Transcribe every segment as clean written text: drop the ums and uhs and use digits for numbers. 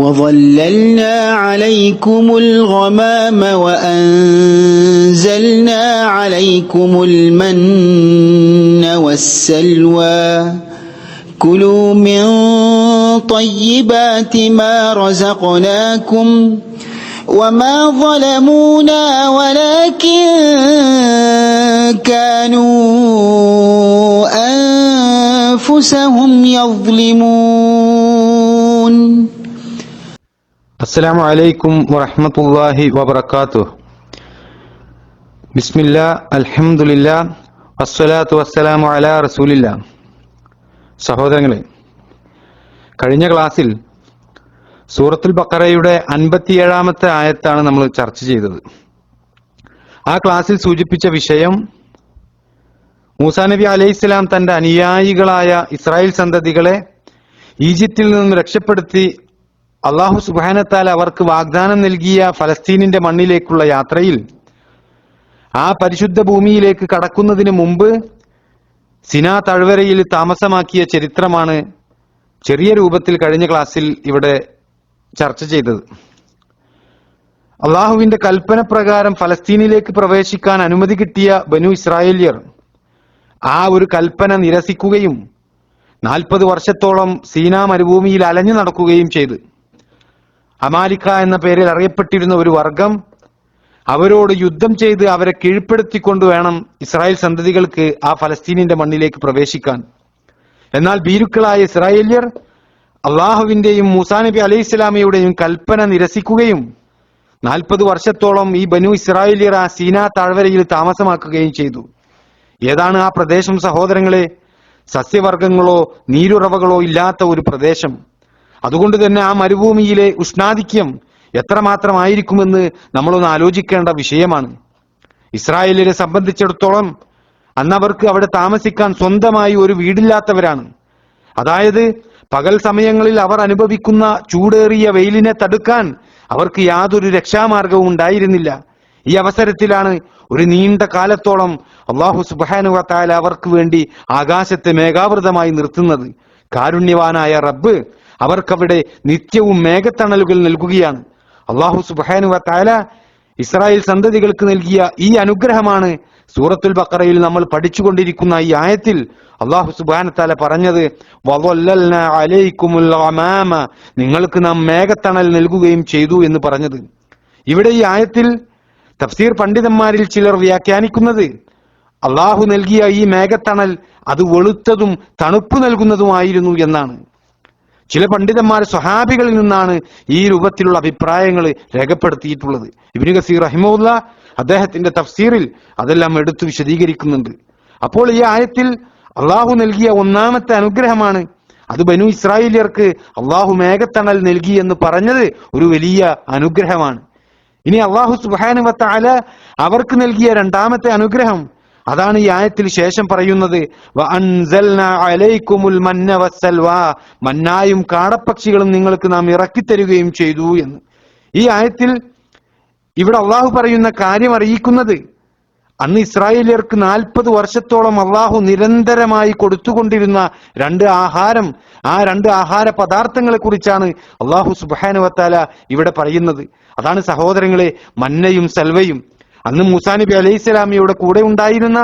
وظللنا عليكم الغمام وأنزلنا عليكم المن والسلوى كلوا من طيبات ما رزقناكم وما ظلمونا ولكن كانوا أنفسهم يظلمون. അസ്സലാമു അലൈക്കും വറഹ്മത്തുള്ളാഹി വബറകാതുഹു. ബിസ്മില്ലാ അൽഹംദുലില്ലാ വസ്സലാത്തു വസ്സലാമു അലാ റസൂലില്ലാ. സഹോദരങ്ങളെ, കഴിഞ്ഞ ക്ലാസ്സിൽ സൂറത്തുൽ ബഖറയുടെ 57-ാമത്തെ ആയത്താണ് നമ്മൾ ചർച്ച ചെയ്തത്. ആ ക്ലാസ്സിൽ സൂചിപ്പിച്ച വിഷയം മൂസാ നബി അലൈഹിസ്സലാം തന്റെ അനുയായികളായ ഇസ്രായേൽ സന്തതികളെ ഈജിപ്തിൽ നിന്നും രക്ഷപ്പെടുത്തി അല്ലാഹു സുബ്ഹാനഹു വ തആല അവർക്ക് വാഗ്ദാനം നൽകിയ ഫലസ്തീനിന്റെ മണ്ണിലേക്കുള്ള യാത്രയിൽ ആ പരിശുദ്ധ ഭൂമിയിലേക്ക് കടക്കുന്നതിന് മുമ്പ് സിനാ താഴ്വരയിൽ താമസമാക്കിയ ചരിത്രമാണ് ചെറിയ രൂപത്തിൽ കഴിഞ്ഞ ക്ലാസ്സിൽ ഇവിടെ ചർച്ച ചെയ്തത്. അള്ളാഹുവിന്റെ കൽപ്പന പ്രകാരം ഫലസ്തീനിലേക്ക് പ്രവേശിക്കാൻ അനുമതി കിട്ടിയ ബനു ഇസ്രായേലിയർ ആ ഒരു കൽപ്പന നിരസിക്കുകയും 40 വർഷത്തോളം സീനാ മരുഭൂമിയിൽ അലഞ്ഞു നടക്കുകയും ചെയ്തു. അമാലിക്ക എന്ന പേരിൽ അറിയപ്പെട്ടിരുന്ന ഒരു വർഗം അവരോട് യുദ്ധം ചെയ്ത് അവരെ കീഴ്പ്പെടുത്തിക്കൊണ്ട് വേണം ഇസ്രായേൽ സന്തതികൾക്ക് ആ ഫലസ്തീനിന്റെ മണ്ണിലേക്ക് പ്രവേശിക്കാൻ. എന്നാൽ ഭീരുക്കളായ ഇസ്രായേലിയർ അള്ളാഹുവിന്റെയും മൂസാ നബി അലൈഹി സ്വലാമയുടെയും കൽപ്പന നിരസിക്കുകയും 40 വർഷത്തോളം ഈ ബനു ഇസ്രായേലിയർ ആ സീനാ താഴ്വരയിൽ താമസമാക്കുകയും ചെയ്തു. ഏതാണ് ആ പ്രദേശം സഹോദരങ്ങളെ? സസ്യവർഗങ്ങളോ നീരുറവകളോ ഇല്ലാത്ത ഒരു പ്രദേശം. അതുകൊണ്ട് തന്നെ ആ മരുഭൂമിയിലെ ഉഷ്ണാധിക്യം എത്രമാത്രമായിരിക്കുമെന്ന് നമ്മളൊന്ന് ആലോചിക്കേണ്ട വിഷയമാണ്. ഇസ്രായേലിനെ സംബന്ധിച്ചിടത്തോളം അന്നവർക്ക് അവിടെ താമസിക്കാൻ സ്വന്തമായി ഒരു വീടില്ലാത്തവരാണ്. അതായത് പകൽ സമയങ്ങളിൽ അവർ അനുഭവിക്കുന്ന ചൂടേറിയ വെയിലിനെ തടുക്കാൻ അവർക്ക് യാതൊരു രക്ഷാമാർഗവും ഉണ്ടായിരുന്നില്ല. ഈ അവസരത്തിലാണ് ഒരു നീണ്ട കാലത്തോളം അല്ലാഹു സുബ്ഹാനഹു വ തആല അവർക്ക് വേണ്ടി ആകാശത്തെ മേഘാവൃതമായി നിർത്തുന്നത്. കാരുണ്യവാനായ റബ്ബ് അവർക്കവിടെ നിത്യവും മേഘത്തണലുകൾ നൽകുകയാണ്. അല്ലാഹു സുബ്ഹാനഹു വ തആല ഇസ്രായേൽ സന്തതികൾക്ക് നൽകിയ ഈ അനുഗ്രഹമാണ് സൂറത്തുൽ ബഖറയിൽ നമ്മൾ പഠിച്ചുകൊണ്ടിരിക്കുന്ന ഈ ആയത്തിൽ അല്ലാഹു സുബ്ഹാനഹു വ തആല പറഞ്ഞത് വളല്ലൽനാ അലൈക്കുമുൽ ഗമാമ, നിങ്ങൾക്ക് നാം മേഘത്തണൽ നൽകുകയും ചെയ്തു എന്ന് പറഞ്ഞത്. ഇവിടെ ഈ ആയത്തിൽ തഫ്സീർ പണ്ഡിതന്മാരിൽ ചിലർ വ്യാഖ്യാനിക്കുന്നത് അള്ളാഹു നൽകിയ ഈ മേഘത്തണൽ അത് വെളുത്തതും തണുപ്പ് നൽകുന്നതുമായിരുന്നു എന്നാണ്. ചില പണ്ഡിതന്മാർ സ്വഹാബികളിൽ നിന്നാണ് ഈ രൂപത്തിലുള്ള അഭിപ്രായങ്ങൾ രേഖപ്പെടുത്തിയിട്ടുള്ളത്. ഇബ്നു കസീർ റഹിമഹുല്ലാ അദ്ദേഹത്തിന്റെ തഫ്സീറിൽ അതെല്ലാം എടുത്തു വിശദീകരിക്കുന്നുണ്ട്. അപ്പോൾ ഈ ആയത്തിൽ അള്ളാഹു നൽകിയ ഒന്നാമത്തെ അനുഗ്രഹമാണ് അത് ബനു ഇസ്രായേലിയർക്ക് അള്ളാഹു മേഘത്തണൽ നൽകി എന്ന് പറഞ്ഞത് ഒരു വലിയ അനുഗ്രഹമാണ്. ഇനി അള്ളാഹു സുബ്ഹാനഹു വ തആല അവർക്ക് നൽകിയ രണ്ടാമത്തെ അനുഗ്രഹം അതാണ് ഈ ആയത്തിൽ ശേഷം പറയുന്നത് വഅൻസൽനാ അലൈക്കുമുൽ മന്ന വസ്സൽവാ, മന്നായും കാടപ്പക്ഷികളും നിങ്ങൾക്ക് നാം ഇറക്കിത്തരുകയും ചെയ്തു എന്ന്. ഈ ആയത്തിൽ ഇവിടെ അള്ളാഹു പറയുന്ന കാര്യം അറിയിക്കുന്നത് അന്ന് ഇസ്രായേലിയർക്ക് 40 വർഷത്തോളം അള്ളാഹു നിരന്തരമായി കൊടുത്തുകൊണ്ടിരുന്ന ആ രണ്ട് ആഹാര പദാർത്ഥങ്ങളെ കുറിച്ചാണ് അള്ളാഹു സുബ്ഹാനഹു വ തആല ഇവിടെ പറയുന്നത്. അതാണ് സഹോദരങ്ങളെ മന്നയും സൽവയും. അന്ന് മൂസാ നബി അലൈഹി സ്വലാമിയുടെ കൂടെ ഉണ്ടായിരുന്ന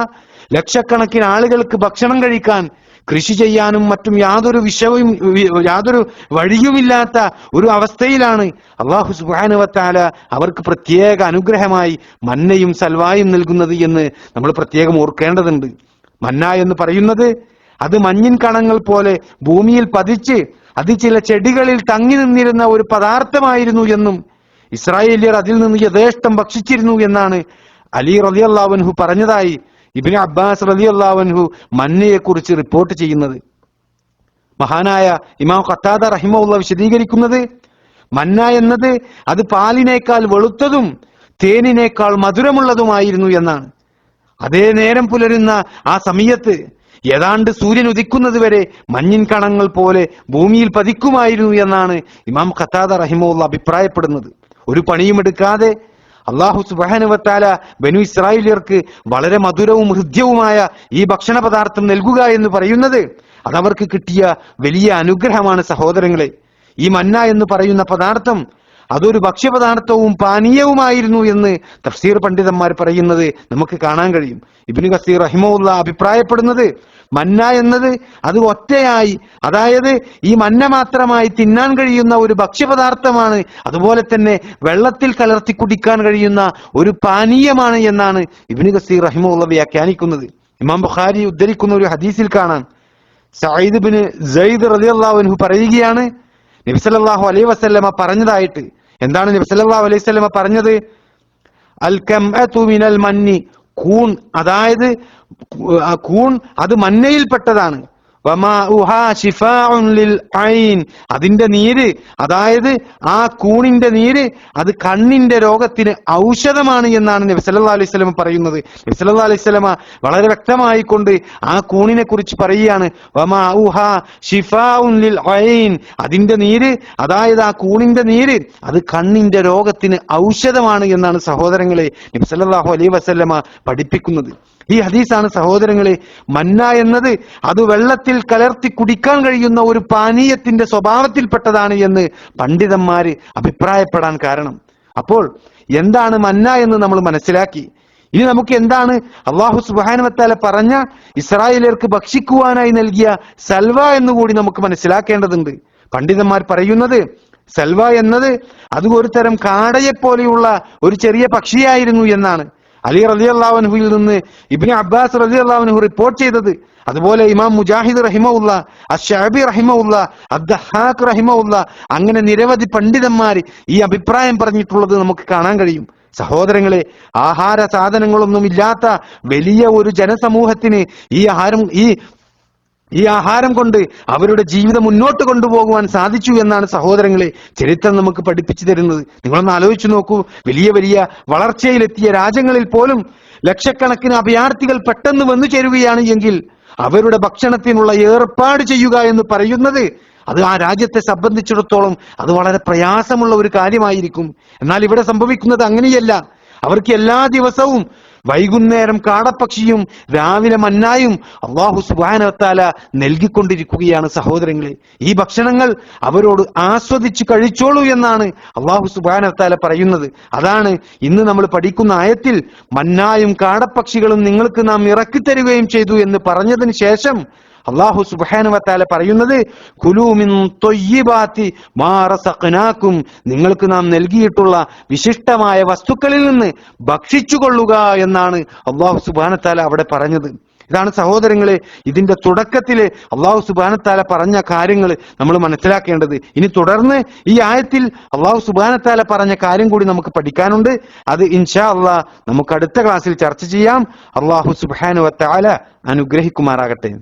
ലക്ഷക്കണക്കിന് ആളുകൾക്ക് ഭക്ഷണം കഴിക്കാൻ, കൃഷി ചെയ്യാനും മറ്റും യാതൊരു വഴിയുമില്ലാത്ത ഒരു അവസ്ഥയിലാണ് അല്ലാഹു സുബ്ഹാനഹു വ തആല അവർക്ക് പ്രത്യേക അനുഗ്രഹമായി മന്നയും സൽവായും നൽകുന്നത് എന്ന് നമ്മൾ പ്രത്യേകം ഓർക്കേണ്ടതുണ്ട്. മന്ന എന്ന് പറയുന്നത് അത് മഞ്ഞിൻ കണങ്ങൾ പോലെ ഭൂമിയിൽ പതിച്ച് അത് ചില ചെടികളിൽ തങ്ങി നിന്നിരുന്ന ഒരു പദാർത്ഥമായിരുന്നു എന്നും ഇസ്രായേലിയർ അതിൽ നിന്ന് യഥേഷ്ടം ഭക്ഷിച്ചിരുന്നു എന്നാണ് അലി റളിയല്ലാഹു അൻഹു പറഞ്ഞതായി ഇബ്നു അബ്ബാസ് റളിയല്ലാഹു അൻഹു മന്നയെ കുറിച്ച് റിപ്പോർട്ട് ചെയ്യുന്നത്. മഹാനായ ഇമാം ഖത്താദ റഹിമഹുല്ലാഹ് വിശദീകരിക്കുന്നത് മന്ന എന്നത് അത് പാലിനേക്കാൾ വെളുത്തതും തേനിനേക്കാൾ മധുരമുള്ളതുമായിരുന്നു എന്നാണ്. അതേ നേരം പുലരുന്ന ആ സമയത്ത് ഏതാണ്ട് സൂര്യൻ ഉദിക്കുന്നത് വരെ മഞ്ഞിൻ കണങ്ങൾ പോലെ ഭൂമിയിൽ പതിക്കുമായിരുന്നു എന്നാണ് ഇമാം ഖത്താദ റഹിമഹുല്ലാഹ് അഭിപ്രായപ്പെടുന്നത്. ഒരു പണിയുമെടുക്കാതെ അല്ലാഹു സുബ്ഹാനഹു വ തആല ബനു ഇസ്രായേലിയർക്ക് വളരെ മധുരവും ഹൃദ്യവുമായ ഈ ഭക്ഷണ പദാർത്ഥം നൽകുക എന്ന് പറയുന്നത് അതവർക്ക് കിട്ടിയ വലിയ അനുഗ്രഹമാണ് സഹോദരങ്ങളെ. ഈ മന്ന എന്ന് പറയുന്ന പദാർത്ഥം അതൊരു ഭക്ഷ്യപദാർത്ഥവും പാനീയവുമായിരുന്നു എന്ന് തഫ്സീർ പണ്ഡിതന്മാർ പറയുന്നത് നമുക്ക് കാണാൻ കഴിയും. ഇബ്നു കസീർ റഹിമഹുല്ല അഭിപ്രായപ്പെടുന്നത് മന്ന എന്നത് അത് ഒറ്റയായി, അതായത് ഈ മന്ന മാത്രമായി തിന്നാൻ കഴിയുന്ന ഒരു ഭക്ഷ്യപദാർത്ഥമാണ്, അതുപോലെ തന്നെ വെള്ളത്തിൽ കലർത്തി കുടിക്കാൻ കഴിയുന്ന ഒരു പാനീയമാണ് എന്നാണ് ഇബ്നു കസീർ റഹിമഹുല്ല വ്യാഖ്യാനിക്കുന്നത്. ഇമാം ബുഖാരി ഉദ്ധരിക്കുന്ന ഒരു ഹദീസിൽ കാണാം, സഈദ് ബിൻ സയ്യിദ് റളിയല്ലാഹു അൻഹു പറയുകയാണ്, നബി സല്ലല്ലാഹു അലൈഹി വസല്ലമ പറഞ്ഞതായിട്ട്. എന്താണ് നബി സല്ലല്ലാഹു അലൈഹി വസല്ലമ പറഞ്ഞത്? അൽ കംഅതു മിനൽ മന്നി, കൂൺ, അതായത് കൂൺ അത് മന്നയിൽപ്പെട്ടതാണ്. വമാഉഹാ ശിഫാഉൻ ലിൽ ഐൻ, അതിന്റെ നീര്, അതായത് ആ കൂണിന്റെ നീര് അത് കണ്ണിന്റെ രോഗത്തിന് ഔഷധമാണ് എന്നാണ് നബി സല്ലല്ലാഹു അലൈഹി വസല്ലം പറയുന്നത്. നബി സല്ലല്ലാഹു അലൈഹി വസല്ലം വളരെ വ്യക്തമായി കൊണ്ട് ആ കൂണിനെ കുറിച്ച് പറയുകയാണ്, വമാഉഹാ ശിഫാഉൻ ലിൽ ഐൻ, അതിന്റെ നീര്, അതായത് ആ കൂണിന്റെ നീര് അത് കണ്ണിന്റെ രോഗത്തിന് ഔഷധമാണ് എന്നാണ് സഹോദരങ്ങളെ നബി സല്ലല്ലാഹു അലൈഹി വസല്ലം പഠിപ്പിക്കുന്നത്. ഈ ഹദീസാണ് സഹോദരങ്ങളെ മന്ന എന്നത് അത് വെള്ളത്തിൽ കലർത്തി കുടിക്കാൻ കഴിയുന്ന ഒരു പാനീയത്തിന്റെ സ്വഭാവത്തിൽപ്പെട്ടതാണ് എന്ന് പണ്ഡിതന്മാര് അഭിപ്രായപ്പെടാൻ കാരണം. അപ്പോൾ എന്താണ് മന്ന എന്ന് നമ്മൾ മനസ്സിലാക്കി. ഇനി നമുക്ക് എന്താണ് അല്ലാഹു സുബ്ഹാനഹു വ തആല പറഞ്ഞ ഇസ്രായേലിയർക്ക് ഭക്ഷിക്കുവാനായി നൽകിയ സൽവ എന്നുകൂടി നമുക്ക് മനസ്സിലാക്കേണ്ടതുണ്ട്. പണ്ഡിതന്മാർ പറയുന്നത് സൽവ എന്നത് അത് ഒരു തരം കാടയെപ്പോലെയുള്ള ഒരു ചെറിയ പക്ഷിയായിരുന്നു എന്നാണ്. അലി റളിയല്ലാഹു അൻഹുവിൽ നിന്ന് ഇബ്നു അബ്ബാസ് റളിയല്ലാഹു അൻഹു റിപ്പോർട്ട് ചെയ്തത്, അതുപോലെ ഇമാം മുജാഹിദ് റഹിമഹുല്ല, അശ്ശഅബി റഹിമഹുല്ല, അദ്ദഹാഖ് റഹിമഹുല്ല, അങ്ങനെ നിരവധി പണ്ഡിതന്മാർ ഈ അഭിപ്രായം പറഞ്ഞിട്ടുള്ളത് നമുക്ക് കാണാൻ കഴിയും. സഹോദരങ്ങളെ, ആഹാര സാധനങ്ങളൊന്നും ഇല്ലാത്ത വലിയ ഒരു ജനസമൂഹത്തിന് ഈ ആഹാരം കൊണ്ട് അവരുടെ ജീവിതം മുന്നോട്ട് കൊണ്ടുപോകുവാൻ സാധിച്ചു എന്നാണ് സഹോദരങ്ങളെ ചരിത്രം നമുക്ക് പഠിപ്പിച്ചു തരുന്നത്. നിങ്ങളൊന്ന് ആലോചിച്ചു നോക്കൂ, വലിയ വലിയ വളർച്ചയിലെത്തിയ രാജ്യങ്ങളിൽ പോലും ലക്ഷക്കണക്കിന് അഭയാർത്ഥികൾ പെട്ടെന്ന് വന്നു ചേരുകയാണ് എങ്കിൽ അവരുടെ ഭക്ഷണത്തിനുള്ള ഏർപ്പാട് ചെയ്യുക എന്ന് പറയുന്നത് അത് ആ രാജ്യത്തെ സംബന്ധിച്ചിടത്തോളം അത് വളരെ പ്രയാസമുള്ള ഒരു കാര്യമായിരിക്കും. എന്നാൽ ഇവിടെ സംഭവിക്കുന്നത് അങ്ങനെയല്ല. അവർക്ക് എല്ലാ ദിവസവും വൈകുന്നേരം കാടപ്പക്ഷിയും രാവിലെ മന്നായും അല്ലാഹു സുബ്ഹാനഹു വ തആല നൽകിക്കൊണ്ടിരിക്കുകയാണ് സഹോദരങ്ങളെ. ഈ ഭക്ഷണങ്ങൾ അവരോട് ആസ്വദിച്ച് കഴിച്ചോളൂ എന്നാണ് അല്ലാഹു സുബ്ഹാനഹു വ തആല പറയുന്നത്. അതാണ് ഇന്ന് നമ്മൾ പഠിക്കുന്ന ആയത്തിൽ മന്നായും കാടപ്പക്ഷികളും നിങ്ങൾക്ക് നാം ഇറക്കിത്തരുകയും ചെയ്തു എന്ന് പറഞ്ഞതിന് ശേഷം അല്ലാഹു സുബ്ഹാനഹു വ തആല പറയുന്നത്, കുലൂ മിൻ ത്വയ്യിബാതി മാ റസഖ്നാകും, നിങ്ങൾക്ക് നാം നൽകിയിട്ടുള്ള വിശിഷ്ടമായ വസ്തുക്കളിൽ നിന്ന് ഭക്ഷിച്ചുകൊള്ളുക എന്നാണ് അല്ലാഹു സുബ്ഹാനഹു വ തആല അവിടെ പറഞ്ഞത്. ഇതാണ് സഹോദരങ്ങളെ ഇതിന്റെ തുടക്കത്തില് അല്ലാഹു സുബ്ഹാനഹു വ തആല പറഞ്ഞ കാര്യങ്ങൾ നമ്മൾ മനസ്സിലാക്കേണ്ടത്. ഇനി തുടർന്ന് ഈ ആയത്തിൽ അല്ലാഹു സുബ്ഹാനഹു വ തആല പറഞ്ഞ കാര്യം കൂടി നമുക്ക് പഠിക്കാനുണ്ട്. അത് ഇൻഷാ അല്ലാഹ് നമുക്ക് അടുത്ത ക്ലാസ്സിൽ ചർച്ച ചെയ്യാം. അല്ലാഹു സുബ്ഹാനഹു വ തആല അനുഗ്രഹിക്കുമാറാകട്ടെ.